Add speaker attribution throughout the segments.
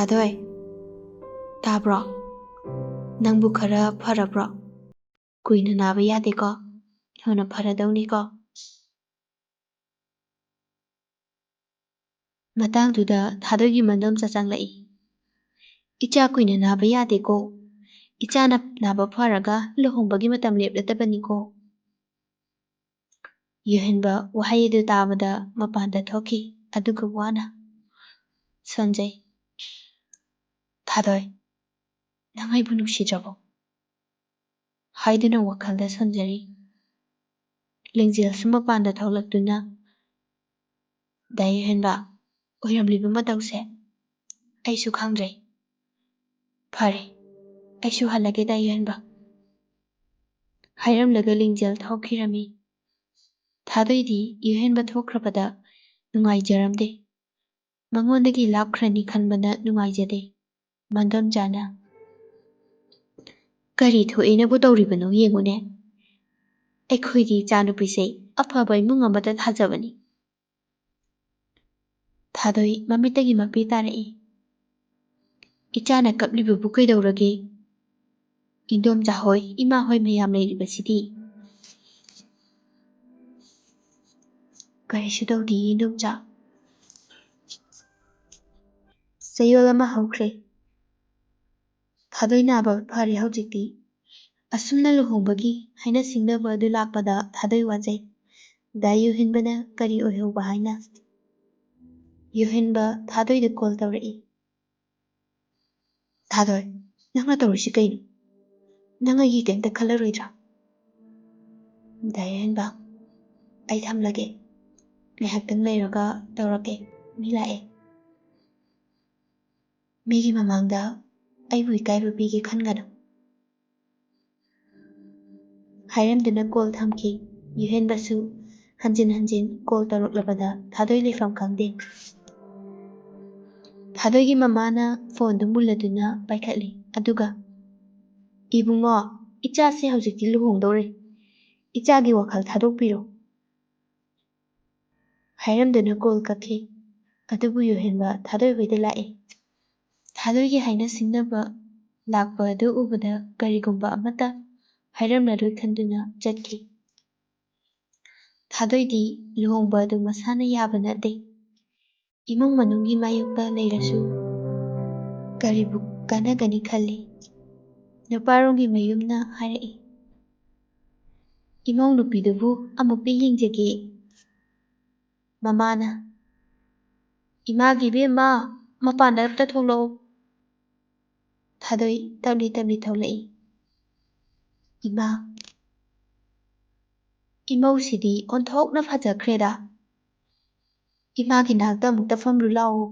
Speaker 1: ꯊꯥꯗꯣꯏ, ꯇꯥꯕ꯭ꯔꯣ? ꯅꯪꯕꯨ ꯈꯔ ꯐꯔꯕ꯭ꯔꯣ? ꯀꯨꯏꯅ ꯅꯥꯕ ꯌꯥꯗꯦꯀꯣ? ꯊꯨꯅ ꯐꯔꯗꯧꯅꯤꯀꯣ? ꯃꯇꯥꯡꯗꯨꯗ ꯊꯥꯗꯣꯏꯒꯤ ꯃꯅꯝꯆꯥ ꯆꯪꯂꯛꯏ꯫ ꯏꯆꯥ ꯀꯨꯏꯅ ꯅꯥꯕ ꯌꯥꯗꯦꯀꯣ? ꯏꯆꯥꯅ ꯅꯥꯕ ꯐꯔꯒ ꯂꯨꯍꯣꯡꯕꯒꯤ ꯃꯇꯝ ꯂꯦꯞꯂꯗꯕꯅꯤꯀꯣ? ꯌꯨꯍꯦꯟꯕ ꯋꯥꯍꯩ ꯑꯗꯨ ꯇꯥꯕꯗ ꯃꯄꯥꯟꯗ ꯊꯣꯛꯈꯤ, ꯑꯗꯨꯒ ꯋꯥꯅ ꯁꯣꯟꯖꯩ꯫ ꯊꯥꯗꯣꯏ, ꯅꯪ ꯑꯩꯕꯨ ꯅꯨꯡꯁꯤꯗ꯭ꯔꯕꯣ? ꯍꯥꯏꯗꯨꯅ ꯋꯥꯈꯜꯗ ꯁꯣꯟꯖꯔꯤ꯫ ꯂꯤꯡꯖꯦꯜꯁꯨ ꯃꯄꯥꯟꯗ ꯊꯣꯛꯂꯛꯇꯨꯅ, ꯗꯥ ꯌꯨꯍꯦꯟꯕ, ꯑꯣꯏꯔꯝꯂꯤꯕ ꯃꯇꯧꯁꯦ ꯑꯩꯁꯨ ꯈꯪꯗ꯭ꯔꯦ꯫ ꯐꯔꯦ, ꯑꯩꯁꯨ ꯍꯜꯂꯒꯦ ꯗꯥ ꯌꯨꯍꯦꯟꯕ꯫ ꯍꯥꯏꯔꯝꯂꯒ ꯂꯤꯡꯖꯦꯜ ꯊꯣꯛꯈꯤꯔꯝꯃꯤ꯫ ꯊꯥꯗꯣꯏꯗꯤ ꯌꯨꯍꯦꯟꯕ ꯊꯣꯛꯈ꯭ꯔꯕꯗ ꯅꯨꯡꯉꯥꯏꯖꯔꯝꯗꯦ꯫ ꯃꯉꯣꯟꯗꯒꯤ ꯂꯥꯞꯈ꯭ꯔꯅꯤ ꯈꯟꯕꯅ ꯅꯨꯡꯉꯥꯏꯖꯗꯦ꯫ ꯃꯗꯣꯝꯆꯥꯅ, ꯀꯔꯤ ꯊꯣꯛꯑꯦꯅꯕꯨ ꯇꯧꯔꯤꯕꯅꯣ ꯌꯦꯡꯉꯨꯅꯦ꯫ ꯑꯩꯈꯣꯏꯒꯤ ꯏꯆꯥꯅꯨꯄꯤꯁꯦ ꯑꯐꯕ ꯏꯃꯨꯡ ꯑꯃꯗ ꯊꯥꯖꯕꯅꯤ꯫ ꯊꯥꯗꯣꯏ ꯃꯃꯤꯠꯇꯒꯤ ꯃꯄꯤ ꯇꯥꯔꯛꯏ꯫ ꯏꯆꯥꯅ ꯀꯞꯂꯤꯕꯕꯨ ꯀꯩꯗꯧꯔꯒꯦ? ꯏꯟꯗꯣꯝꯆꯥ ꯍꯣꯏ, ꯏꯃꯥ ꯍꯣꯏ ꯃꯌꯥꯝ ꯂꯩꯔꯤꯕꯁꯤꯗꯤ꯫ ꯀꯔꯤꯁꯨ ꯇꯧꯗꯤꯌꯦ ꯏꯟꯗꯣꯝꯆꯥ꯫ ꯆꯌꯣꯜ ꯑꯃ ꯍꯧꯈ꯭ꯔꯦ꯫ ꯊꯥꯗꯣꯏ ꯅꯥꯕ ꯐꯔꯦ ꯍꯧꯖꯤꯛꯇꯤ꯫ ꯑꯁꯨꯝꯅ ꯂꯨꯍꯣꯡꯕꯒꯤ ꯍꯥꯏꯅ ꯁꯤꯡꯅꯕ ꯑꯗꯨ ꯂꯥꯛꯄꯗ ꯊꯥꯗꯣꯏ ꯋꯥꯖꯩ꯫ ꯗꯥ ꯌꯨꯍꯦꯟꯕꯅ ꯀꯔꯤ ꯑꯣꯏꯍꯧꯕ ꯍꯥꯏꯅ? ꯌꯨꯍꯦꯟꯕ ꯊꯥꯗꯣꯏꯗ ꯀꯣꯜ ꯇꯧꯔꯛꯏ꯫ ꯊꯥꯗꯣꯏ, ꯅꯪꯅ ꯇꯧꯔꯤꯁꯤ ꯀꯩꯅꯣ? ꯅꯪ ꯑꯩꯒꯤ ꯀꯩꯝꯇ ꯈꯜꯂꯔꯣꯏꯗ꯭ꯔꯥ? ꯗꯥ ꯌꯨꯍꯦꯟꯕ, ꯑꯩ ꯊꯝꯂꯒꯦ꯫ ꯉꯥꯏꯍꯥꯛꯇꯪ ꯂꯩꯔꯒ ꯇꯧꯔꯛꯀꯦ, ꯃꯤ ꯂꯥꯛꯑꯦ꯫ ꯃꯤꯒꯤ ꯃꯃꯥꯡꯗ ꯑꯩꯕꯨ ꯏꯀꯥꯏꯕ ꯄꯤꯒꯦ ꯈꯟꯒꯅꯨ꯫ ꯍꯥꯏꯔꯝꯗꯨꯅ ꯀꯣꯜ ꯊꯝꯈꯤ꯫ ꯌꯨꯍꯦꯟꯕꯁꯨ ꯍꯟꯖꯤꯟ ꯍꯟꯖꯤꯟ ꯀꯣꯜ ꯇꯧꯔꯛꯂꯕꯗ ꯊꯥꯗꯣꯏ ꯂꯩꯐꯝ ꯈꯪꯗꯦ꯫ ꯊꯥꯗꯣꯏꯒꯤ ꯃꯃꯥꯅ ꯐꯣꯟꯗꯨ ꯃꯨꯜꯂꯗꯨꯅ ꯄꯥꯏꯈꯠꯂꯤ, ꯑꯗꯨꯒ, ꯏꯕꯨꯡꯉꯣ, ꯏꯆꯥꯁꯦ ꯍꯧꯖꯤꯛꯇꯤ ꯂꯨꯍꯣꯡꯗꯧꯔꯦ꯫ ꯏꯆꯥꯒꯤ ꯋꯥꯈꯜ ꯊꯥꯗꯣꯛꯄꯤꯔꯣ꯫ ꯍꯥꯏꯔꯝꯗꯨꯅ ꯀꯣꯜ ꯀꯛꯈꯤ꯫ ꯑꯗꯨꯕꯨ ꯌꯨꯍꯦꯟꯕ ꯊꯥꯗꯣꯏ ꯍꯣꯏꯗ ꯂꯥꯛꯏ꯫ ꯊꯥꯗꯣꯏꯒꯤ ꯍꯥꯏꯅ ꯁꯤꯡꯅꯕ ꯂꯥꯛꯄ ꯑꯗꯨ ꯎꯕꯗ ꯀꯔꯤꯒꯨꯝꯕ ꯑꯃꯠꯇ ꯍꯥꯏꯔꯝꯂꯔꯣꯏ ꯈꯟꯗꯨꯅ ꯆꯠꯈꯤ꯫ ꯊꯥꯗꯣꯏꯗꯤ ꯂꯨꯍꯣꯡꯕ ꯑꯗꯨ ꯃꯁꯥꯅ ꯌꯥꯕ ꯅꯠꯇꯦ꯫ ꯏꯃꯨꯡ ꯃꯅꯨꯡꯒꯤ ꯃꯥꯌꯣꯛꯇ ꯂꯩꯔꯁꯨ ꯀꯔꯤꯕꯨ ꯀꯥꯟꯅꯒꯅꯤ ꯈꯜꯂꯤ꯫ ꯅꯨꯄꯥꯔꯣꯝꯒꯤ ꯃꯌꯨꯝꯅ ꯍꯥꯏꯔꯛꯏ, ꯏꯃꯧ ꯅꯨꯄꯤꯗꯨꯕꯨ ꯑꯃꯨꯛꯇ ꯌꯦꯡꯖꯒꯦ꯫ ꯃꯃꯥꯅ, ꯏꯃꯥꯒꯤ ꯏꯕꯦꯝꯃ, ꯃꯄꯥꯟꯗ ꯑꯝꯇ ꯊꯣꯛꯂꯛꯎ꯫ ꯊꯥꯗꯣꯏ ꯇꯞꯂꯤ ꯇꯞꯂꯤ ꯊꯣꯛꯂꯛꯏ꯫ ꯏꯃꯥ, ꯏꯃꯧꯁꯤꯗꯤ ꯑꯣꯟꯊꯣꯛꯅ ꯐꯖꯈ꯭ꯔꯦꯗ꯫ ꯏꯃꯥꯒꯤ ꯅꯥꯛꯇ ꯑꯃꯨꯛꯇ ꯐꯝꯔꯨ ꯂꯥꯛꯎ꯫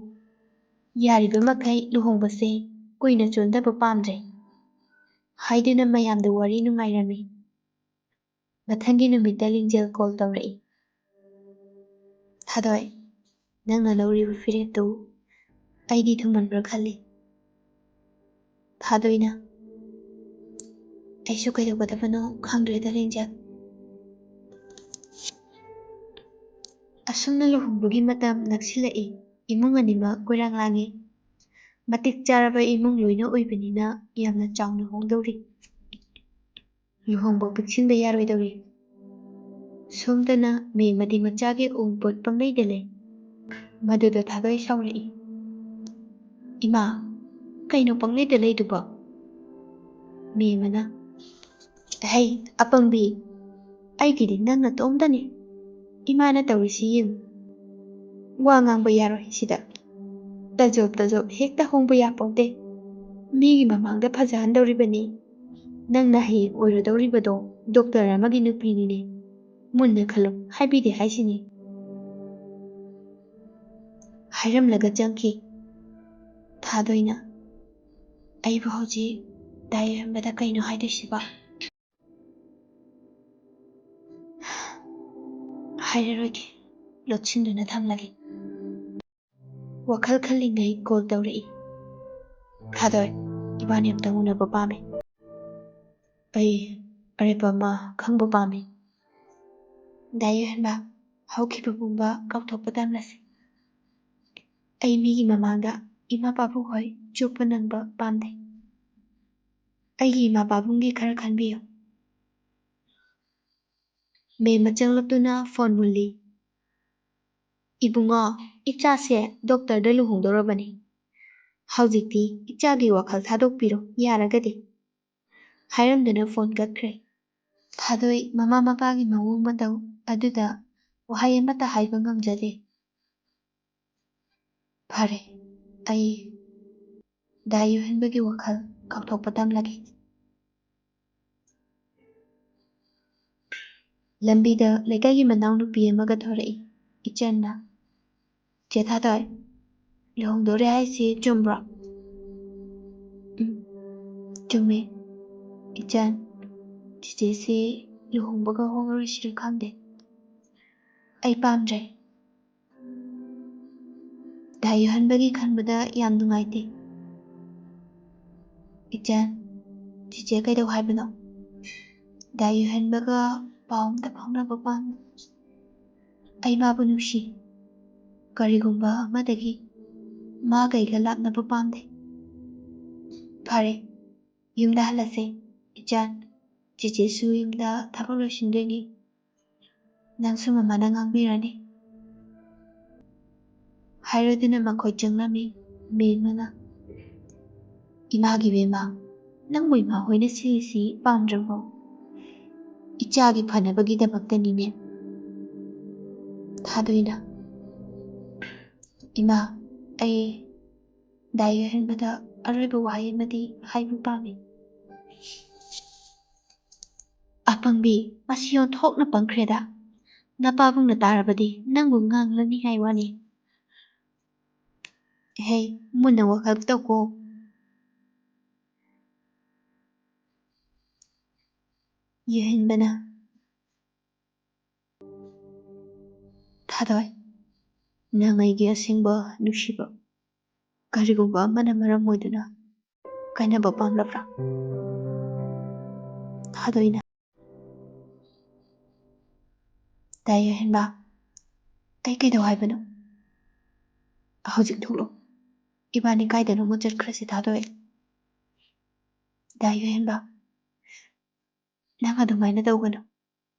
Speaker 1: ꯌꯥꯔꯤꯕ ꯃꯈꯩ ꯂꯨꯍꯣꯡꯕꯁꯦ ꯀꯨꯏꯅ ꯆꯣꯟꯗꯕ ꯄꯥꯝꯗ꯭ꯔꯦ꯫ ꯍꯥꯏꯗꯨꯅ ꯃꯌꯥꯝꯗ ꯋꯥꯔꯤ ꯅꯨꯡꯉꯥꯏꯔꯝꯃꯤ꯫ ꯃꯊꯪꯒꯤ ꯅꯨꯃꯤꯠꯇ ꯂꯤꯡꯖꯦꯜ ꯀꯣꯜ ꯇꯧꯔꯛꯏ꯫ ꯊꯥꯗꯣꯏ, ꯅꯪꯅ ꯂꯧꯔꯤꯕ ꯐꯤꯔꯦꯞꯇꯨ ꯑꯩꯗꯤ ꯊꯨꯃꯟꯕ꯭ꯔꯥ ꯈꯜꯂꯤ꯫ ꯊꯥꯗꯣꯏꯅ, ꯑꯩꯁꯨ ꯀꯩꯗꯧꯒꯗꯕꯅꯣ ꯈꯪꯗ꯭ꯔꯦꯗ ꯂꯤꯡꯖꯦꯜ꯫ ꯑꯁꯨꯝꯅ ꯂꯨꯍꯣꯡꯕꯒꯤ ꯃꯇꯝ ꯅꯛꯁꯤꯜꯂꯛꯏ꯫ ꯏꯃꯨꯡ ꯑꯅꯤꯃꯛ ꯀꯣꯏꯔꯥꯡ ꯂꯥꯡꯏ꯫ ꯃꯇꯤꯛ ꯆꯥꯔꯕ ꯏꯃꯨꯡ ꯂꯣꯏꯅ ꯑꯣꯏꯕꯅꯤꯅ ꯌꯥꯝꯅ ꯆꯥꯎꯅ ꯍꯣꯡꯗꯧꯔꯤ꯫ ꯂꯨꯍꯣꯡꯕ ꯄꯤꯛꯁꯤꯟꯕ ꯌꯥꯔꯣꯏꯗꯧꯔꯤ꯫ ꯁꯣꯝꯗꯅ ꯃꯦꯝꯃꯗꯤ ꯃꯆꯥꯒꯤ ꯑꯎꯟꯄꯣꯠ ꯄꯪꯂꯩꯗ ꯂꯩ꯫ ꯃꯗꯨꯗ ꯊꯥꯗꯣꯏ ꯁꯥꯎꯔꯛꯏ꯫ ꯏꯃꯥ, ꯀꯩꯅꯣ ꯄꯪꯂꯩꯗ ꯂꯩꯗꯨꯕꯣ? ꯃꯦꯝꯃꯅ, ꯍꯩ ꯑꯄꯪꯕꯤ, ꯑꯩꯒꯤꯗꯤ ꯅꯪ ꯅꯇꯣꯝꯇꯅꯤ꯫ ꯏꯃꯥꯅ ꯇꯧꯔꯤꯁꯤ ꯌꯦꯡꯉꯨ꯫ ꯋꯥ ꯉꯥꯡꯕ ꯌꯥꯔꯣꯏ ꯁꯤꯗ꯫ ꯇꯖꯣꯞ ꯇꯖꯣꯞ ꯍꯦꯛꯇ ꯍꯣꯡꯕ ꯌꯥꯄꯣꯟꯇꯦ꯫ ꯃꯤꯒꯤ ꯃꯃꯥꯡꯗ ꯐꯖꯍꯟꯗꯧꯔꯤꯕꯅꯤ꯫ ꯅꯪꯅ ꯍꯌꯦꯡ ꯑꯣꯏꯔꯗꯧꯔꯤꯕꯗꯣ ꯗꯣꯛꯇꯔ ꯑꯃꯒꯤ ꯅꯨꯄꯤꯅꯤꯅꯦ꯫ ꯃꯨꯟꯅ ꯈꯜꯂꯨ, ꯍꯥꯏꯕꯤꯗꯦ ꯍꯥꯏꯁꯤꯅꯤ꯫ ꯍꯥꯏꯔꯝꯂꯒ ꯆꯪꯈꯤ꯫ ꯊꯥꯗꯣꯏꯅ, ꯑꯩꯕꯨ ꯍꯧꯖꯤꯛ ꯗꯥ ꯌꯨꯍꯦꯟꯕꯗ ꯀꯩꯅꯣ ꯍꯥꯏꯗꯣꯏꯁꯤꯕꯣ? ꯍꯥꯏꯔꯔꯣꯏꯒꯦ, ꯂꯣꯠꯁꯤꯟꯗꯨꯅ ꯊꯝꯂꯒꯦ꯫ ꯋꯥꯈꯜ ꯈꯜꯂꯤꯉꯩ ꯀꯣꯜ ꯇꯧꯔꯛꯏ꯫ ꯊꯥꯗꯣꯏ, ꯏꯕꯥꯅꯤ ꯑꯝꯇꯪ ꯎꯅꯕ ꯄꯥꯝꯃꯤ꯫ ꯑꯩ ꯑꯔꯦꯞꯄ ꯑꯃ ꯈꯪꯕ ꯄꯥꯝꯃꯤ꯫ ꯗꯥ ꯌꯨꯍꯦꯟꯕ, ꯍꯧꯈꯤꯕ ꯄꯨꯝꯕ ꯀꯥꯎꯊꯣꯛꯄ ꯇꯝꯂꯁꯤ꯫ ꯑꯩ ꯃꯤꯒꯤ ꯃꯃꯥꯡꯗ ꯏꯃꯥ ꯄꯥꯕꯨꯡ ꯍꯣꯏ ꯆꯨꯞꯄ ꯅꯪꯕ ꯄꯥꯝꯗꯦ꯫ ꯑꯩꯒꯤ ꯏꯃꯥ ꯄꯥꯕꯨꯡꯒꯤ ꯈꯔ ꯈꯟꯕꯤꯌꯨ꯫ ꯃꯦꯝꯃ ꯆꯪꯂꯛꯇꯨꯅ ꯐꯣꯟ ꯃꯨꯜꯂꯤ꯫ ꯏꯕꯨꯡꯉꯣ, ꯏꯆꯥꯁꯦ ꯗꯣꯛꯇꯔꯗ ꯂꯨꯍꯣꯡꯗꯧꯔꯕꯅꯤ꯫ ꯍꯧꯖꯤꯛꯇꯤ ꯏꯆꯥꯒꯤ ꯋꯥꯈꯜ ꯊꯥꯗꯣꯛꯄꯤꯔꯣ ꯌꯥꯔꯒꯗꯤ꯫ ꯍꯥꯏꯔꯝꯗꯨꯅ ꯐꯣꯟ ꯀꯛꯈ꯭ꯔꯦ꯫ ꯊꯥꯗꯣꯏ ꯃꯃꯥ ꯃꯄꯥꯒꯤ ꯃꯑꯣꯡ ꯃꯇꯧ ꯑꯗꯨꯗ ꯋꯥꯍꯩ ꯑꯃꯠꯇ ꯍꯥꯏꯕ ꯉꯝꯖꯗꯦ꯫ ꯐꯔꯦ, ꯑꯩ ꯗꯥ ꯌꯣꯍꯦꯟꯕꯒꯤ ꯋꯥꯈꯜ ꯀꯥꯎꯊꯣꯛꯄ ꯇꯝꯂꯒꯦ꯫ ꯂꯝꯕꯤꯗ ꯂꯩꯀꯥꯏꯒꯤ ꯃꯅꯥꯎꯅꯨꯄꯤ ꯑꯃꯒ ꯊꯣꯔꯛꯏ꯫ ꯏꯆꯟꯅ, ꯆꯦ ꯊꯥꯗꯣꯏ, ꯂꯨꯍꯣꯡꯗꯣꯔꯦ ꯍꯥꯏꯁꯤ ꯆꯨꯝꯕ꯭ꯔꯣ? ꯆꯨꯝꯃꯦ ꯏꯆꯟ, ꯆꯤꯆꯦꯁꯤ ꯂꯨꯍꯣꯡꯕꯒ ꯍꯣꯡꯉꯔꯣꯏꯁꯤꯔ ꯈꯪꯗꯦ꯫ ꯑꯩ ꯄꯥꯝꯗ꯭ꯔꯦ꯫ ꯗꯥ ꯌꯣꯍꯦꯟꯕꯒꯤ ꯈꯟꯕꯗ ꯌꯥꯝ ꯅꯨꯡꯉꯥꯏꯇꯦ꯫ ꯏꯆꯟ, ꯆꯤꯆꯦ ꯀꯩꯗꯧ ꯍꯥꯏꯕꯅꯣ? ꯗꯥ ꯌꯣꯍꯦꯟꯕꯒ ꯄꯥꯎ ꯑꯝꯇ ꯐꯥꯎꯅꯕ ꯄꯥꯝꯃꯤ꯫ ꯑꯩ ꯃꯥꯕꯨ ꯅꯨꯡꯁꯤ꯫ ꯀꯔꯤꯒꯨꯝꯕ ꯑꯃꯗꯒꯤ ꯃꯥꯒ ꯑꯩꯒ ꯂꯥꯞꯅꯕ ꯄꯥꯝꯗꯦ꯫ ꯐꯔꯦ, ꯌꯨꯝꯗ ꯍꯜꯂꯁꯦ꯫ ꯏꯆꯟ, ꯆꯤꯆꯦꯁꯨ ꯌꯨꯝꯗ ꯊꯕꯛ ꯂꯣꯏꯁꯤꯟꯗꯣꯏꯅꯤ꯫ ꯅꯪꯁꯨ ꯃꯃꯥꯅ ꯉꯥꯡꯕꯤꯔꯅꯤ꯫ ꯍꯥꯏꯔꯗꯨꯅ ꯃꯈꯣꯏ ꯆꯪꯂꯝꯃꯤ꯫ ꯃꯦꯝꯃꯅ, ꯏꯃꯥꯒꯤ ꯕꯦꯝꯃ, ꯅꯪꯕꯨ ꯏꯃꯥ ꯍꯣꯏꯅ ꯁꯤꯜꯂꯤꯁꯤ ꯄꯥꯝꯗ꯭ꯔꯕꯣ? ꯏꯆꯥꯒꯤ ꯐꯅꯕꯒꯤꯗꯃꯛꯇꯅꯤꯅꯦ꯫ ꯊꯥꯗꯣꯏꯅ, ꯏꯃꯥ, ꯑꯩ ꯗꯥ ꯌꯣꯍꯦꯟꯕꯗ ꯑꯔꯣꯏꯕ ꯋꯥꯍꯩ ꯑꯃꯗꯤ ꯍꯥꯏꯕ ꯄꯥꯝꯃꯤ꯫ ꯑꯄꯪꯕꯤ, ꯃꯁꯤ ꯑꯣꯟꯊꯣꯛꯅ ꯄꯪꯈ꯭ꯔꯦꯗ꯫ ꯅꯄꯥꯕꯨꯡꯅ ꯇꯥꯔꯕꯗꯤ ꯅꯪꯕꯨ ꯉꯥꯡꯂꯅꯤꯉꯥꯏ ꯋꯥꯅꯤ꯫ ꯍꯦ, ꯃꯨꯟꯅ ꯋꯥꯈꯜ ꯇꯧꯀꯣ꯫ ꯌꯣꯍꯦꯟꯕꯅ, ꯊꯥꯗꯣꯏ, ꯅꯪ ꯑꯩꯒꯤ ꯑꯁꯦꯡꯕ ꯅꯨꯡꯁꯤꯕ ꯀꯔꯤꯒꯨꯝꯕ ꯑꯃꯅ ꯃꯔꯝ ꯑꯣꯏꯗꯨꯅ ꯀꯥꯏꯅꯕ ꯄꯥꯝꯂꯕ꯭ꯔꯥ? ꯊꯥꯗꯣꯏꯅ, ꯗꯥ ꯌꯣꯍꯦꯟꯕ, ꯑꯩ ꯀꯩꯗꯧ ꯍꯥꯏꯕꯅꯣ? ꯍꯧꯖꯤꯛ ꯊꯣꯛꯂꯣ꯫ ꯏꯕꯥꯅꯤ ꯀꯥꯏꯗꯅꯣꯃ ꯆꯠꯈ꯭ꯔꯁꯤ ꯊꯥꯗꯣꯏ꯫ ꯗꯥ ꯌꯣꯍꯦꯟꯕ, ꯅꯪ ꯑꯗꯨꯃꯥꯏꯅ ꯇꯧꯒꯅꯨ꯫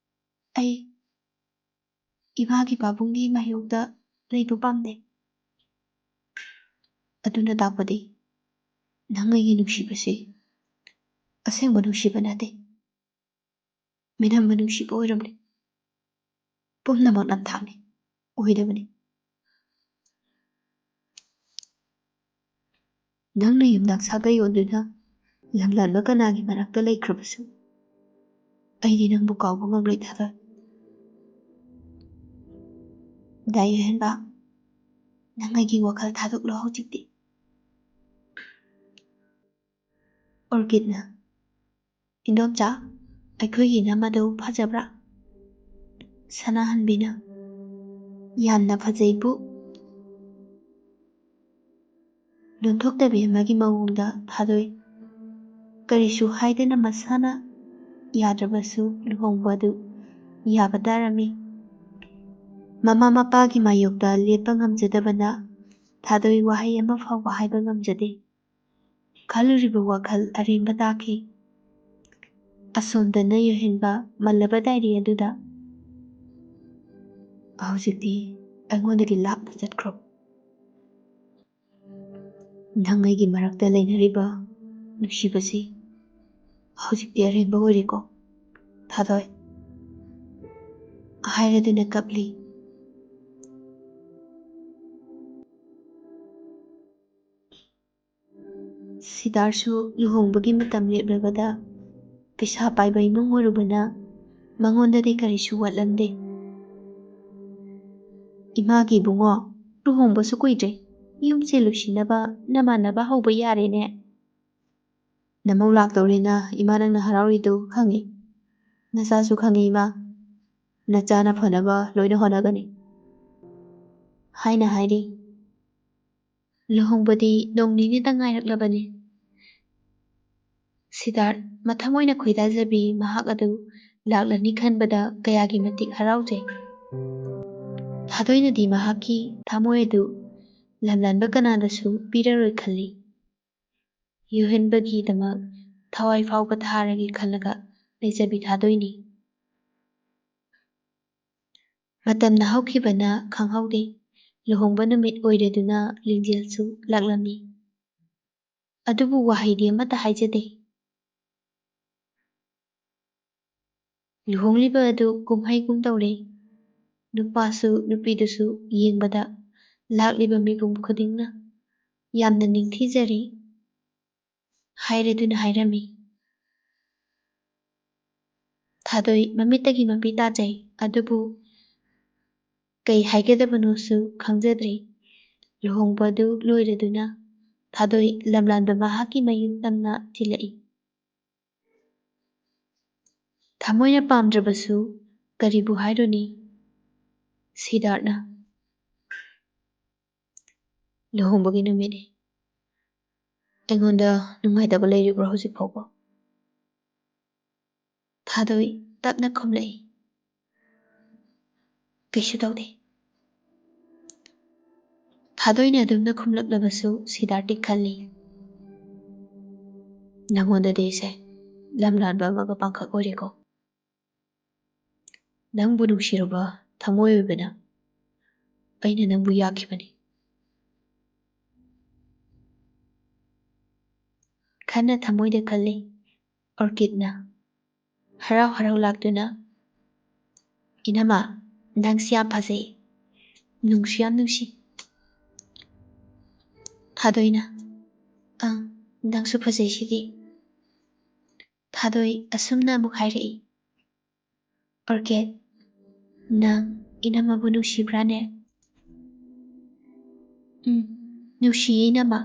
Speaker 1: ꯑꯩ ꯏꯃꯥꯒꯤ ꯄꯥꯕꯨꯡꯒꯤ ꯃꯥꯌꯣꯛꯇ ꯂꯩꯕ ꯄꯥꯝꯗꯦ꯫ ꯑꯗꯨꯅ ꯇꯥꯛꯄꯗꯤ ꯅꯪ ꯑꯩꯒꯤ ꯅꯨꯡꯁꯤꯕꯁꯤ ꯑꯁꯦꯡꯕ ꯅꯨꯡꯁꯤꯕ ꯅꯠꯇꯦ, ꯃꯤꯅꯝꯕ ꯅꯨꯡꯁꯤꯕ ꯑꯣꯏꯔꯝꯂꯦ꯫ ꯄꯨꯝꯅꯃꯛ ꯅꯝꯊꯥꯛꯅꯤ, ꯑꯣꯏꯗꯕꯅꯤ꯫ ꯅꯪꯅ ꯌꯨꯝꯅꯥꯛ ꯁꯥꯒꯩ ꯑꯣꯟꯗꯨꯅ ꯂꯝꯂꯥꯟꯕ ꯀꯅꯥꯒꯤ ꯃꯅꯥꯛꯇ ꯂꯩꯈ꯭ꯔꯕꯁꯨ ꯑꯩꯗꯤ ꯅꯪꯕꯨ ꯀꯥꯎꯕ ꯉꯝꯂꯣꯏ ꯊꯥꯗꯣꯏ꯫ ꯗꯥ ꯌꯣꯍꯦꯟꯕ, ꯅꯪ ꯑꯩꯒꯤ ꯋꯥꯈꯜ ꯊꯥꯗꯣꯛꯂꯣ ꯍꯧꯖꯤꯛꯇꯤ꯫ ꯑꯣꯔꯀꯤꯗꯅ, ꯏꯟꯗꯣꯝꯆꯥ, ꯑꯩꯈꯣꯏꯒꯤ ꯏꯅꯝ ꯑꯗꯨ ꯐꯖꯕ꯭ꯔꯥ? ꯁꯅꯥꯍꯟꯕꯤꯅ, ꯌꯥꯝꯅ ꯐꯖꯩꯕꯨ꯫ ꯂꯣꯟꯊꯣꯛꯇꯕꯤ ꯑꯃꯒꯤ ꯃꯑꯣꯡꯗ ꯊꯥꯗꯣꯏ ꯀꯔꯤꯁꯨ ꯍꯥꯏꯗꯅ ꯃꯁꯥꯅ ꯌꯥꯗ꯭ꯔꯕꯁꯨ ꯂꯨꯍꯣꯡꯕ ꯑꯗꯨ ꯌꯥꯕ ꯇꯥꯔꯝꯃꯤ꯫ ꯃꯃꯥ ꯃꯄꯥꯒꯤ ꯃꯥꯌꯣꯛꯇ ꯂꯦꯞꯄ ꯉꯝꯖꯗꯕꯅ ꯊꯥꯗꯣꯏ ꯋꯥꯍꯩ ꯑꯃ ꯐꯥꯎꯕ ꯍꯥꯏꯕ ꯉꯝꯖꯗꯦ꯫ ꯈꯜꯂꯨꯔꯤꯕ ꯋꯥꯈꯜ ꯑꯔꯦꯝꯕ ꯇꯥꯈꯤ꯫ ꯑꯁꯣꯝꯗꯅ ꯌꯣꯍꯦꯟꯕ ꯃꯜꯂꯕ ꯗꯥꯏꯔꯤ ꯑꯗꯨꯗ, ꯍꯧꯖꯤꯛꯇꯤ ꯑꯩꯉꯣꯟꯗꯒꯤ ꯂꯥꯞꯅ ꯆꯠꯈ꯭ꯔꯣ꯫ ꯅꯪ ꯑꯩꯒꯤ ꯃꯔꯛꯇ ꯂꯩꯅꯔꯤꯕ ꯅꯨꯡꯁꯤꯕꯁꯤ ꯍꯧꯖꯤꯛꯇꯤ ꯑꯔꯦꯝꯕ ꯑꯣꯏꯔꯦꯀꯣ ꯊꯥꯗꯣꯏ꯫ ꯍꯥꯏꯔꯗꯨꯅ ꯀꯞꯂꯤ꯫ ꯁꯤꯗꯥꯔꯁꯨ ꯂꯨꯍꯣꯡꯕꯒꯤ ꯃꯇꯝ ꯂꯦꯞꯂꯕꯗ ꯄꯩꯁꯥ ꯄꯥꯏꯕ ꯏꯃꯨꯡ ꯑꯣꯏꯔꯨꯕꯅ ꯃꯉꯣꯟꯗꯗꯤ ꯀꯔꯤꯁꯨ ꯋꯥꯠꯂꯝꯗꯦ꯫ ꯏꯃꯥꯒꯤ ꯏꯕꯨꯡꯉꯣ, ꯂꯨꯍꯣꯡꯕꯁꯨ ꯀꯨꯏꯗ꯭ꯔꯦ, ꯌꯨꯝꯁꯦ ꯂꯣꯏꯁꯤꯟꯅꯕ ꯅꯃꯥꯟꯅꯕ ꯍꯧꯕ ꯌꯥꯔꯦꯅꯦ꯫ ꯅꯃꯧ ꯂꯥꯛꯇꯧꯔꯦꯅ ꯏꯃꯥ ꯅꯪꯅ ꯍꯔꯥꯎꯔꯤꯗꯨ ꯈꯪꯉꯤ꯫ ꯅꯆꯥꯁꯨ ꯈꯪꯉꯤ ꯏꯃꯥ, ꯅꯆꯥꯅ ꯐꯅꯕ ꯂꯣꯏꯅ ꯍꯣꯠꯅꯒꯅꯤ ꯍꯥꯏꯅ ꯍꯥꯏꯔꯤ꯫ ꯂꯨꯍꯣꯡꯕꯗꯤ ꯅꯣꯡ ꯅꯤꯅꯤꯇ ꯉꯥꯏꯔꯛꯂꯕꯅꯤ꯫ ꯁꯤꯗꯥꯔꯠ ꯃꯊꯪ ꯑꯣꯏꯅ ꯈꯣꯏꯗꯥꯖꯕꯤ ꯃꯍꯥꯛ ꯑꯗꯨ ꯂꯥꯛꯂꯅꯤ ꯈꯟꯕꯗ ꯀꯌꯥꯒꯤ ꯃꯇꯤꯛ ꯍꯔꯥꯎꯖꯩ꯫ ꯊꯥꯗꯣꯏꯅꯗꯤ ꯃꯍꯥꯛꯀꯤ ꯊꯃꯣꯏ ꯑꯗꯨ ꯂꯝꯂꯥꯟꯕ ꯀꯅꯥꯗꯁꯨ ꯄꯤꯔꯔꯣꯏ ꯈꯜꯂꯤ꯫ ꯌꯨꯍꯦꯟꯕꯒꯤꯗꯃꯛ ꯊꯋꯥꯏ ꯐꯥꯎꯕ ꯊꯥꯔꯒꯦ ꯈꯜꯂꯒ ꯂꯩꯖꯕꯤ ꯊꯥꯗꯣꯏꯅꯤ꯫ ꯃꯇꯝꯅ ꯍꯧꯈꯤꯕꯅ ꯈꯪꯍꯧꯗꯦ꯫ ꯂꯨꯍꯣꯡꯕ ꯅꯨꯃꯤꯠ ꯑꯣꯏꯔꯗꯨꯅ ꯂꯤꯡꯖꯦꯜꯁꯨ ꯂꯥꯛꯂꯝꯃꯤ꯫ ꯑꯗꯨꯕꯨ ꯋꯥꯍꯩꯗꯤ ꯑꯃꯠꯇ ꯍꯥꯏꯖꯗꯦ꯫ ꯂꯨꯍꯣꯡꯂꯤꯕ ꯑꯗꯨ ꯀꯨꯝꯍꯩꯒꯨꯝ ꯇꯧꯔꯦ꯫ ꯅꯨꯄꯥꯁꯨ ꯅꯨꯄꯤꯗꯨꯁꯨ ꯌꯦꯡꯕꯗ ꯂꯥꯛꯂꯤꯕ ꯃꯤꯄꯨꯝ ꯈꯨꯗꯤꯡꯅ ꯌꯥꯝꯅ ꯅꯤꯡꯊꯤꯖꯔꯤ ꯍꯥꯏꯔꯗꯨꯅ ꯍꯥꯏꯔꯝꯃꯤ꯫ ꯊꯥꯗꯣꯏ ꯃꯃꯤꯠꯇꯒꯤ ꯃꯄꯤ ꯇꯥꯖꯩ꯫ ꯑꯗꯨꯕꯨ ꯀꯩ ꯍꯥꯏꯒꯗꯕꯅꯣꯁꯨ ꯈꯪꯖꯗ꯭ꯔꯦ꯫ ꯂꯨꯍꯣꯡꯕ ꯑꯗꯨ ꯂꯣꯏꯔꯗꯨꯅ ꯊꯥꯗꯣꯏ ꯂꯝꯂꯥꯟꯕ ꯃꯍꯥꯛꯀꯤ ꯃꯌꯨꯝ ꯇꯝꯅ ꯊꯤꯜꯂꯛꯏ꯫ ꯊꯃꯣꯏꯅ ꯄꯥꯝꯗ꯭ꯔꯕꯁꯨ ꯀꯔꯤꯕꯨ ꯍꯥꯏꯔꯨꯅꯤ ꯁꯤꯗꯥꯔꯊꯅ꯫ ꯂꯨꯍꯣꯡꯕꯒꯤ ꯅꯨꯃꯤꯠꯅꯤ꯫ ꯑꯩꯉꯣꯟꯗ ꯅꯨꯡꯉꯥꯏꯇꯕ ꯂꯩꯔꯤꯕ꯭ꯔꯣ ꯍꯧꯖꯤꯛ ꯐꯥꯎꯕ? ꯊꯥꯗꯣꯏ ꯇꯞꯅ ꯈꯨꯝꯂꯛꯏ꯫ ꯀꯩꯁꯨ ꯇꯧꯗꯦ꯫ ꯊꯥꯗꯣꯏꯅ ꯑꯗꯨꯝꯅ ꯈꯨꯝꯂꯛꯂꯕꯁꯨ ꯁꯤꯗꯥꯔꯊꯇꯤ ꯈꯜꯂꯤ, ꯅꯉꯣꯟꯗꯗꯤ ꯑꯩꯁꯦ ꯂꯝꯂꯥꯟꯕ ꯑꯃꯒ ꯄꯥꯡꯈꯛ ꯑꯣꯏꯔꯦꯀꯣ꯫ ꯅꯪꯕꯨ ꯅꯨꯡꯁꯤꯔꯨꯕ ꯊꯃꯣꯏ ꯑꯣꯏꯕꯅ ꯑꯩꯅ ꯅꯪꯕꯨ ꯌꯥꯈꯤꯕꯅꯤ꯫ ꯈꯟꯅ ꯊꯃꯣꯏꯗ ꯈꯜꯂꯤ꯫ ꯑꯣꯔꯀꯤꯗꯅ ꯍꯔꯥꯎ ꯍꯔꯥꯎ ꯂꯥꯛꯇꯨꯅ, ꯏꯅꯝꯃ ꯅꯪꯁꯤ ꯌꯥꯝ ꯐꯖꯩ, ꯅꯨꯡꯁꯨ ꯌꯥꯝ ꯅꯨꯡꯁꯤ꯫ ꯊꯥꯗꯣꯏꯅ ꯅꯪꯁꯨ ꯐꯖꯩꯁꯤꯗꯤ꯫ ꯊꯥꯗꯣꯏ ꯑꯁꯨꯝꯅ ꯑꯃꯨꯛ ꯍꯥꯏꯔꯛꯏ, ꯑꯣꯔꯀꯤꯗ ꯅꯪ ꯏꯅꯝꯃꯕꯨ ꯅꯨꯡꯁꯤꯕ꯭ꯔꯥꯅꯦ? ꯅꯨꯡꯁꯤꯌꯦ ꯏꯅꯝꯃ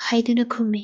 Speaker 1: ꯍꯥꯏꯗꯨꯅ ꯈꯨꯝꯃꯤ꯫